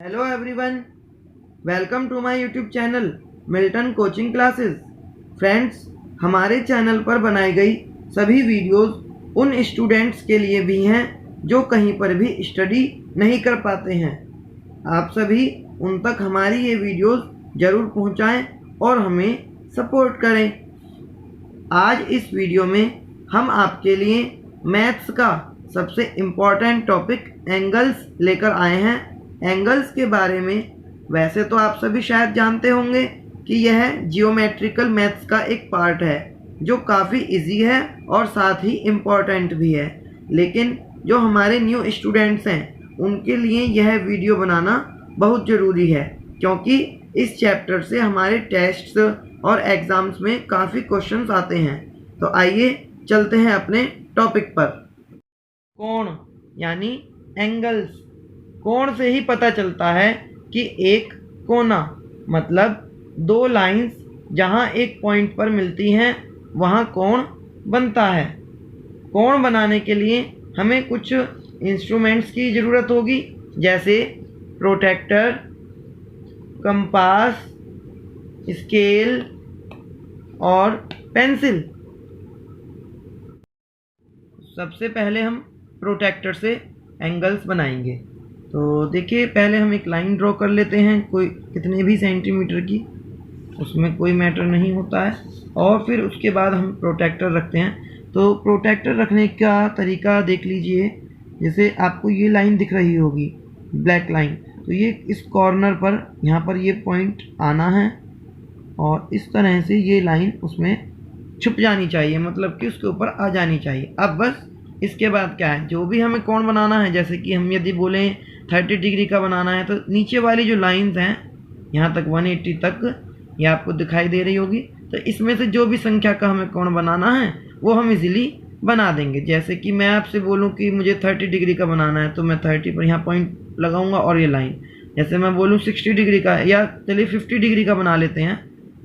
Hello everyone, welcome to my YouTube channel Milton coaching classes. Friends, हमारे channel पर बनाई गई सभी वीडियोस उन स्टूडेंट्स के लिए भी हैं जो कहीं पर भी स्टडी नहीं कर पाते हैं। आप सभी उन तक हमारी ये वीडियोस ज़रूर पहुंचाएं और हमें सपोर्ट करें। आज इस वीडियो में हम आपके लिए मैथ्स का सबसे इम्पॉर्टेंट टॉपिक एंगल्स लेकर आए हैं। एंगल्स के बारे में वैसे तो आप सभी शायद जानते होंगे कि यह जियोमेट्रिकल मैथ्स का एक पार्ट है जो काफ़ी इजी है और साथ ही इम्पॉर्टेंट भी है। लेकिन जो हमारे न्यू स्टूडेंट्स हैं उनके लिए यह वीडियो बनाना बहुत ज़रूरी है, क्योंकि इस चैप्टर से हमारे टेस्ट्स और एग्ज़ाम्स में काफ़ी क्वेश्चंस आते हैं। तो आइए चलते हैं अपने टॉपिक पर। कोण यानी एंगल्स। कोण से ही पता चलता है कि एक कोना मतलब दो लाइंस जहां एक पॉइंट पर मिलती हैं वहां कोण बनता है। कोण बनाने के लिए हमें कुछ इंस्ट्रूमेंट्स की ज़रूरत होगी, जैसे प्रोट्रैक्टर, कंपास, स्केल और पेंसिल। सबसे पहले हम प्रोट्रैक्टर से एंगल्स बनाएंगे। तो देखिए, पहले हम एक लाइन ड्रॉ कर लेते हैं, कोई कितने भी सेंटीमीटर की, उसमें कोई मैटर नहीं होता है। और फिर उसके बाद हम प्रोट्रैक्टर रखते हैं। तो प्रोट्रैक्टर रखने का तरीका देख लीजिए। जैसे आपको ये लाइन दिख रही होगी, ब्लैक लाइन, तो ये इस कॉर्नर पर यहाँ पर ये पॉइंट आना है और इस तरह से ये लाइन उसमें छुप जानी चाहिए, मतलब कि उसके ऊपर आ जानी चाहिए। अब बस इसके बाद क्या है, जो भी हमें कोण बनाना है, जैसे कि हम यदि बोलें 30 डिग्री का बनाना है, तो नीचे वाली जो लाइंस हैं यहाँ तक 180 तक ये आपको दिखाई दे रही होगी। तो इसमें से जो भी संख्या का हमें कोण बनाना है वो हम इजीली बना देंगे। जैसे कि मैं आपसे बोलूँ कि मुझे 30 डिग्री का बनाना है, तो मैं 30 पर यहाँ पॉइंट लगाऊंगा और ये लाइन। जैसे मैं बोलूँ 60 डिग्री का, या चलिए 50 डिग्री का बना लेते हैं,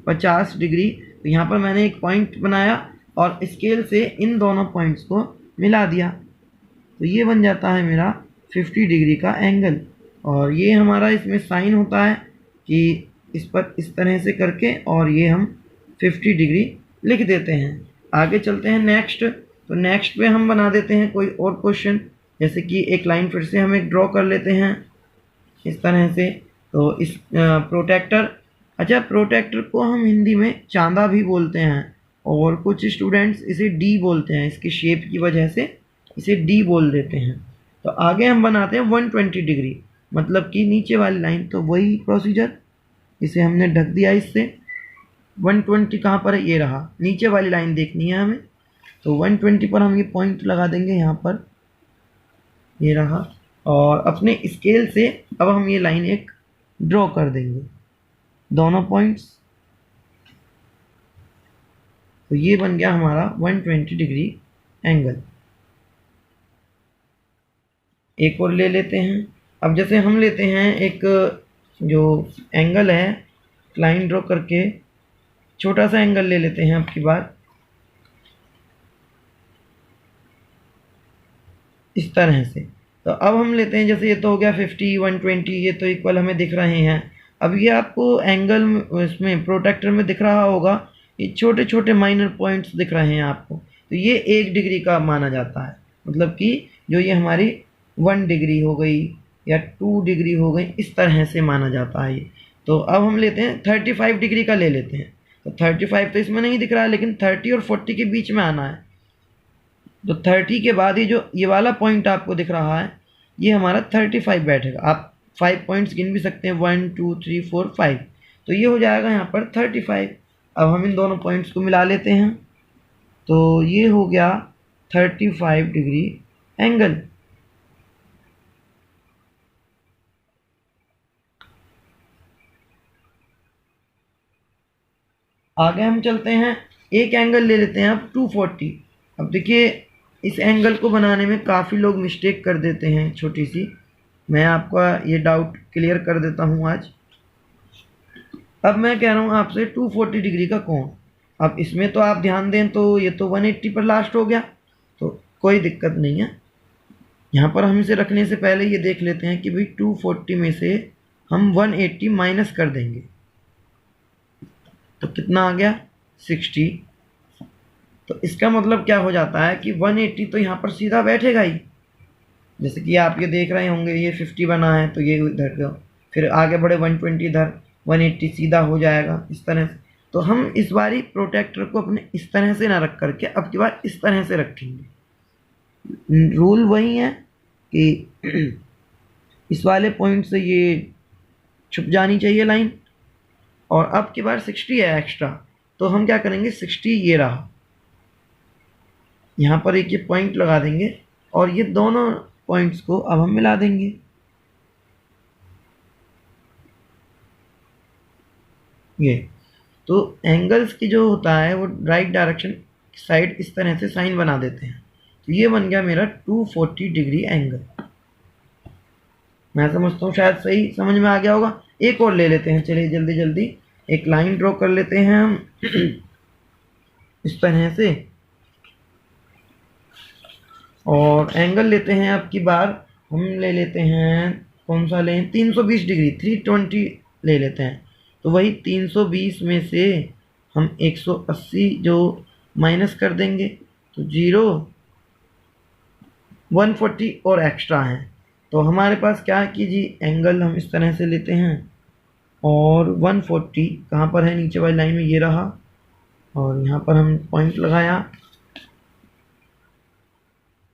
50 डिग्री, तो यहाँ पर मैंने एक पॉइंट बनाया और स्केल से इन दोनों पॉइंट्स को मिला दिया, तो ये बन जाता है मेरा 50 डिग्री का एंगल। और ये हमारा इसमें साइन होता है कि इस पर इस तरह से करके और ये हम 50 डिग्री लिख देते हैं। आगे चलते हैं नेक्स्ट। तो नेक्स्ट पे हम बना देते हैं कोई और क्वेश्चन, जैसे कि एक लाइन फिर से हम एक ड्रॉ कर लेते हैं इस तरह से। तो इस प्रोट्रैक्टर, अच्छा, प्रोट्रैक्टर को हम हिंदी में चांदा भी बोलते हैं और कुछ स्टूडेंट्स इसे डी बोलते हैं, इसकी शेप की वजह से इसे डी बोल देते हैं। तो आगे हम बनाते हैं 120 डिग्री, मतलब कि नीचे वाली लाइन। तो वही प्रोसीजर, इसे हमने ढक दिया इससे। 120 कहाँ पर है, ये रहा, नीचे वाली लाइन देखनी है हमें। तो 120 पर हम ये पॉइंट लगा देंगे यहाँ पर, ये रहा। और अपने स्केल से अब हम ये लाइन एक ड्रॉ कर देंगे, दोनों पॉइंट्स। तो ये बन गया हमारा 120 डिग्री एंगल। एक और ले लेते हैं। अब जैसे हम लेते हैं एक जो एंगल है, लाइन ड्रॉ करके छोटा सा एंगल ले लेते हैं अब की बार, इस तरह से। तो अब हम लेते हैं, जैसे ये तो हो गया 50, 120, ये तो इक्वल हमें दिख रहे हैं। अब ये आपको एंगल इसमें प्रोट्रैक्टर में दिख रहा होगा, ये छोटे छोटे माइनर पॉइंट्स दिख रहे हैं आपको। तो ये 1 डिग्री का माना जाता है, मतलब कि जो ये हमारी 1 डिग्री हो गई या 2 डिग्री हो गई, इस तरह से माना जाता है ये। तो अब हम लेते हैं 35 डिग्री का ले लेते हैं। तो 35 तो इसमें नहीं दिख रहा है, लेकिन 30 और 40 के बीच में आना है। तो 30 के बाद ये वाला पॉइंट आपको दिख रहा है, ये हमारा 35 बैठेगा। आप 5 पॉइंट्स गिन भी सकते हैं, 1 2 3 4 5। तो ये हो जाएगा यहाँ पर 35। अब हम इन दोनों पॉइंट्स को मिला लेते हैं, तो ये हो गया 35 डिग्री एंगल। आगे हम चलते हैं, एक एंगल ले लेते हैं अब 240। अब देखिए, इस एंगल को बनाने में काफ़ी लोग मिस्टेक कर देते हैं, छोटी सी। मैं आपका ये डाउट क्लियर कर देता हूँ आज। अब मैं कह रहा हूँ आपसे 240 डिग्री का कोण। अब इसमें तो आप ध्यान दें तो ये तो 180 पर लास्ट हो गया, तो कोई दिक्कत नहीं है। यहाँ पर हम इसे रखने से पहले ये देख लेते हैं कि भाई 240 में से हम 180 माइनस कर देंगे तो कितना आ गया 60। तो इसका मतलब क्या हो जाता है कि 180 तो यहाँ पर सीधा बैठेगा ही, जैसे कि आप ये देख रहे होंगे ये 50 बना है तो ये इधर का, फिर आगे बढ़े 120 इधर, 180 सीधा हो जाएगा इस तरह से। तो हम इस बारी प्रोटेक्टर को अपने इस तरह से ना रख करके अब की बार इस तरह से रखेंगे। रूल वही है कि इस वाले पॉइंट से ये छुप जानी चाहिए लाइन, और अब की बार 60 है एक्स्ट्रा, तो हम क्या करेंगे 60 ये रहा, यहाँ पर एक ये पॉइंट लगा देंगे और ये दोनों पॉइंट्स को अब हम मिला देंगे। ये तो एंगल्स की जो होता है वो राइट डायरेक्शन साइड इस तरह से साइन बना देते हैं। तो ये बन गया मेरा 240 डिग्री एंगल। मैं समझता हूँ शायद सही समझ में आ गया होगा। एक और ले लेते हैं, चलिए जल्दी जल्दी एक लाइन ड्रॉ कर लेते हैं हम इस तरह से, और एंगल लेते हैं अब की बार हम ले लेते हैं, कौन सा लें, 320 डिग्री, 320 ले लेते हैं। तो वही 320 में से हम 180 जो माइनस कर देंगे तो 0, 140 और एक्स्ट्रा हैं। तो हमारे पास क्या है कि जी एंगल हम इस तरह से लेते हैं और 140 कहाँ पर है, नीचे वाली लाइन में ये रहा, और यहाँ पर हम पॉइंट लगाया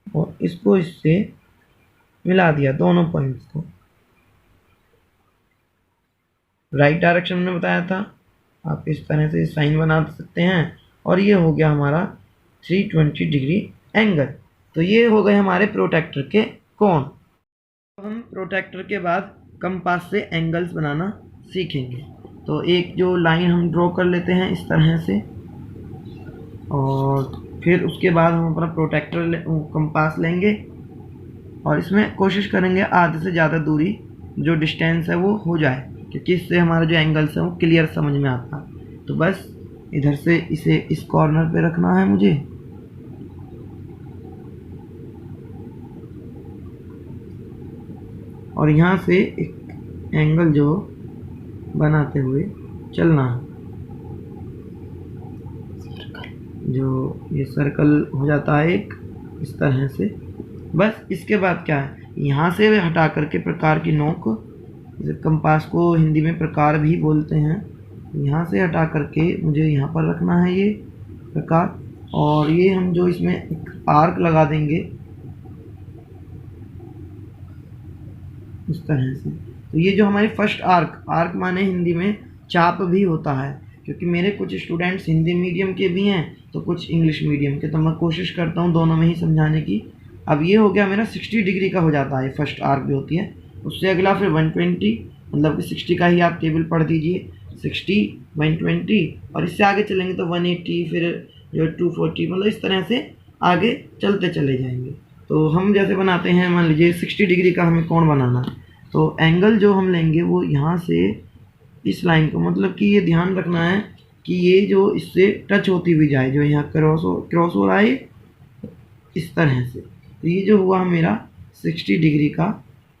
और इसको इससे मिला दिया दोनों पॉइंट्स को। राइट डायरेक्शन में बताया था, आप इस तरह से साइन बना सकते हैं, और ये हो गया हमारा 320 डिग्री एंगल। तो ये हो गए हमारे प्रोटेक्टर के कोण। हम प्रोटेक्टर के बाद कंपास से एंगल्स बनाना सीखेंगे। तो एक जो लाइन हम ड्रॉ कर लेते हैं इस तरह से, और फिर उसके बाद हम अपना प्रोटेक्टर कंपास लेंगे और इसमें कोशिश करेंगे आधे से ज़्यादा दूरी जो डिस्टेंस है वो हो जाए, क्योंकि इससे हमारा जो एंगल्स है वो क्लियर समझ में आता है। तो बस इधर से इसे इस कॉर्नर पे रखना है मुझे, और यहाँ से एक एंगल जो बनाते हुए चलना है, जो ये सर्कल हो जाता है एक इस तरह से। बस इसके बाद क्या है, यहाँ से हटा करके प्रकार की नोक, कंपास को हिंदी में प्रकार भी बोलते हैं, यहाँ से हटा करके मुझे यहाँ पर रखना है ये प्रकार, और ये हम जो इसमें एक आर्क लगा देंगे इस तरह से। तो ये जो हमारी फर्स्ट आर्क, आर्क माने हिंदी में चाप भी होता है, क्योंकि मेरे कुछ स्टूडेंट्स हिंदी मीडियम के भी हैं तो कुछ इंग्लिश मीडियम के, तो मैं कोशिश करता हूँ दोनों में ही समझाने की। अब ये हो गया मेरा 60 डिग्री का हो जाता है फर्स्ट आर्क भी होती है, उससे अगला फिर 120, मतलब कि 60 का ही आप टेबल पढ़ दीजिए, 60, 120, और इससे आगे चलेंगे तो 180, फिर जो 240, मतलब इस तरह से आगे चलते चले जाएंगे। तो हम जैसे बनाते हैं, मान लीजिए 60 डिग्री का हमें कोण बनाना है, तो एंगल जो हम लेंगे वो यहाँ से इस लाइन को, मतलब कि ये ध्यान रखना है कि ये जो इससे टच होती हुई जाए, जो यहाँ क्रॉस हो रहा है इस तरह से। तो ये जो हुआ मेरा 60 डिग्री का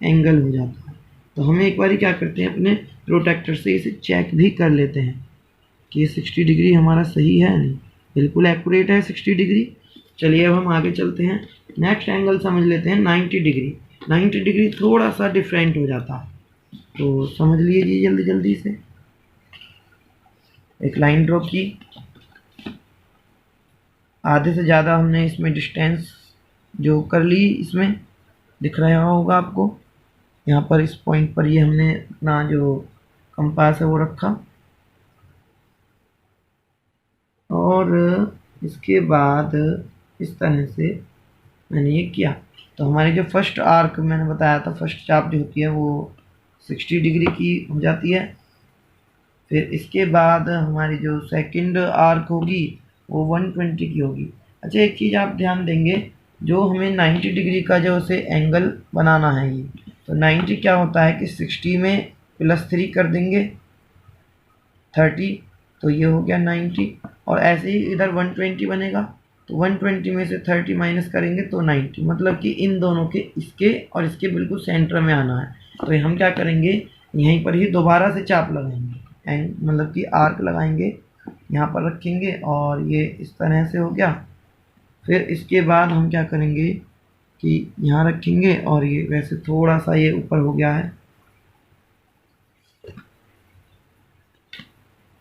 एंगल हो जाता है। तो हम एक बार क्या करते हैं, अपने प्रोटेक्टर से इसे चेक भी कर लेते हैं कि ये 60 डिग्री हमारा सही है नहीं, बिल्कुल एक्यूरेट है 60 डिग्री। चलिए अब हम आगे चलते हैं, नेक्स्ट एंगल समझ लेते हैं 90 डिग्री। 90 डिग्री थोड़ा सा डिफरेंट हो जाता है, तो समझ लीजिए जल्दी जल्दी से। एक लाइन ड्रॉ की, आधे से ज़्यादा हमने इसमें डिस्टेंस जो कर ली, इसमें दिख रहा होगा आपको, यहाँ पर इस पॉइंट पर ये हमने अपना जो कंपास है वो रखा, और इसके बाद इस तरह से मैंने ये किया। तो हमारी जो फर्स्ट आर्क मैंने बताया था, फर्स्ट चाप जो होती है वो 60 डिग्री की हो जाती है। फिर इसके बाद हमारी जो सेकंड आर्क होगी वो 120 की होगी। अच्छा, एक चीज़ आप ध्यान देंगे, जो हमें 90 डिग्री का जो से एंगल बनाना है ये, तो 90 क्या होता है कि 60 में +3 कर देंगे 30, तो ये हो गया 90, और ऐसे ही इधर 120 बनेगा, तो 120 में से 30 माइनस करेंगे तो 90, मतलब कि इन दोनों के, इसके और इसके बिल्कुल सेंटर में आना है। तो हम क्या करेंगे, यहीं पर ही दोबारा से चाप लगाएंगे, मतलब कि आर्क लगाएंगे, यहाँ पर रखेंगे और ये इस तरह से हो गया। फिर इसके बाद हम क्या करेंगे कि यहाँ रखेंगे और ये वैसे थोड़ा सा ये ऊपर हो गया है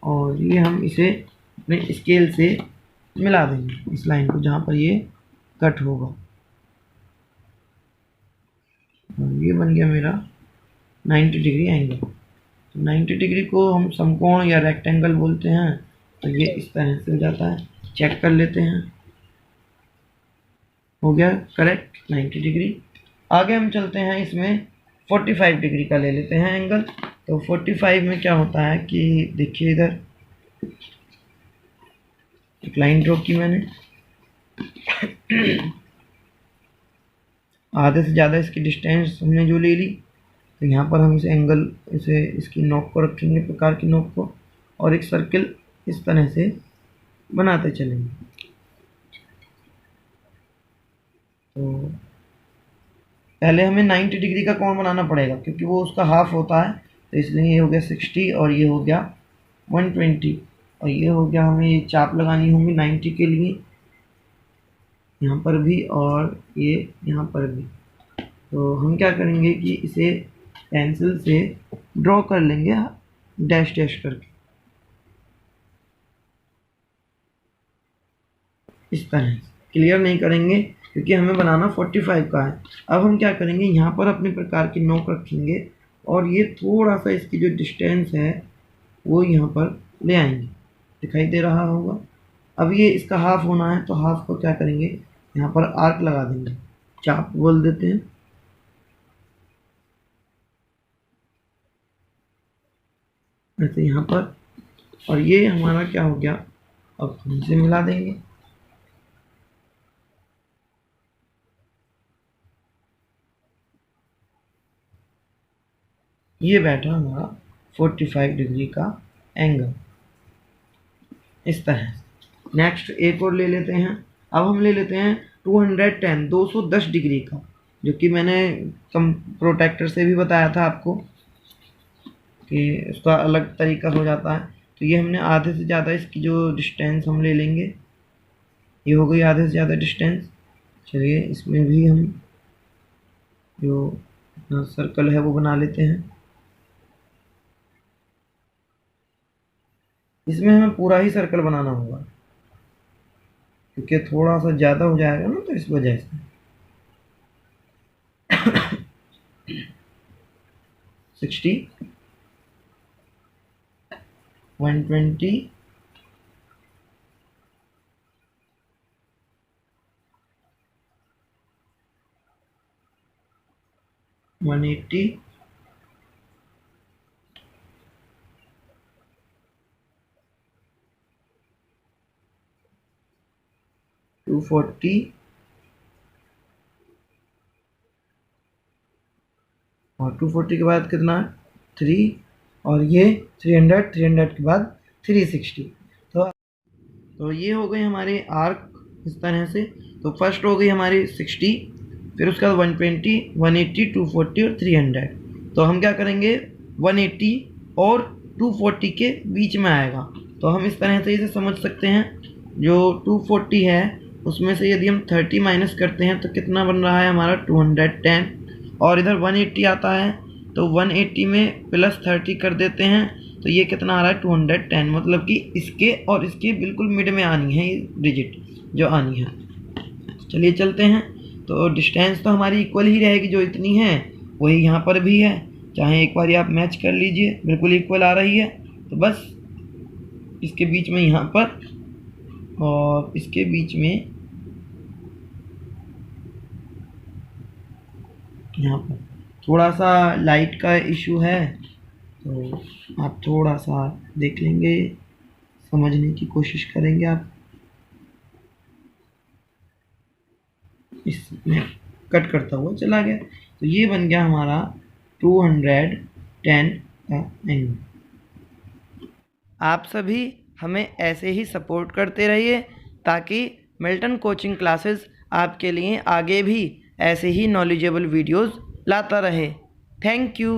और ये हम इसे अपने स्केल से मिला देंगे इस लाइन को जहाँ पर ये कट होगा। और ये बन गया मेरा 90 डिग्री एंगल। तो 90 डिग्री को हम समकोण या रेक्टेंगल बोलते हैं। तो ये इस तरह से हो जाता है, चेक कर लेते हैं, हो गया करेक्ट 90 डिग्री। आगे हम चलते हैं, इसमें 45 डिग्री का ले लेते हैं एंगल। तो 45 में क्या होता है कि देखिए इधर एक लाइन ड्रॉ की मैंने, आधे से ज़्यादा इसकी डिस्टेंस हमने जो ले ली, तो यहाँ पर हम इस एंगल इसकी नोक को रखेंगे, प्रकार की नोक को, और एक सर्किल इस तरह से बनाते चलेंगे। तो पहले हमें 90 डिग्री का कोण बनाना पड़ेगा क्योंकि वो उसका हाफ होता है। तो इसलिए ये हो गया 60 और ये हो गया 120 और ये हो गया, हमें ये चाप लगानी होंगी 90 के लिए, यहाँ पर भी और ये यहाँ पर भी। तो हम क्या करेंगे कि इसे पेंसिल से ड्रॉ कर लेंगे डैश डैश करके इस तरह। क्लियर नहीं करेंगे क्योंकि हमें बनाना 45 का है। अब हम क्या करेंगे, यहाँ पर अपने प्रकार की नोक रखेंगे और ये थोड़ा सा इसकी जो डिस्टेंस है वो यहाँ पर ले आएंगे, दिखाई दे रहा होगा। अब ये इसका हाफ होना है, तो हाफ को क्या करेंगे, यहाँ पर आर्क लगा देंगे, चाप बोल देते हैं। ऐसे यहाँ पर, और ये हमारा क्या हो गया, अब हम इसे मिला देंगे। ये बैठा हमारा 45 डिग्री का एंगल इस तरह। नेक्स्ट एक और ले लेते हैं। अब हम ले लेते हैं 210 डिग्री का, जो कि मैंने प्रोटेक्टर से भी बताया था आपको कि इसका अलग तरीका हो जाता है। तो ये हमने आधे से ज़्यादा इसकी जो डिस्टेंस हम ले लेंगे, ये हो गई आधे से ज़्यादा डिस्टेंस। चलिए इसमें भी हम जो अपना सर्कल है वो बना लेते हैं। इसमें हमें पूरा ही सर्कल बनाना होगा क्योंकि थोड़ा सा ज़्यादा हो जाएगा ना, तो इस वजह से 60, 120, 180, 240 और 240 के बाद कितना 3 और ये 300 के बाद 360। तो ये हो गई हमारे आर्क इस तरह से। तो फर्स्ट हो गई हमारी 60, फिर उसके बाद 120, 180, 240 और 300। तो हम क्या करेंगे, 180 और 240 के बीच में आएगा। तो हम इस तरह से इसे समझ सकते हैं, जो 240 है उसमें से यदि हम 30 माइनस करते हैं तो कितना बन रहा है हमारा 210, और इधर 180 आता है तो 180 में प्लस 30 कर देते हैं तो ये कितना आ रहा है 210। मतलब कि इसके और इसके बिल्कुल मिड में आनी है ये डिजिट जो आनी है। चलिए चलते हैं। तो डिस्टेंस तो हमारी इक्वल ही रहेगी, जो इतनी है वही यहाँ पर भी है, चाहे एक बार आप मैच कर लीजिए, बिल्कुल इक्वल आ रही है। तो बस इसके बीच में यहाँ पर और इसके बीच में यहाँ पर थोड़ा सा लाइट का इशू है, तो आप थोड़ा सा देख लेंगे, समझने की कोशिश करेंगे आप। इसमें कट करता हुआ चला गया। तो ये बन गया हमारा 210 का एंगल। आप सभी हमें ऐसे ही सपोर्ट करते रहिए ताकि मिल्टन कोचिंग क्लासेस आपके लिए आगे भी ऐसे ही नॉलेजेबल वीडियोस लाता रहे। Thank you.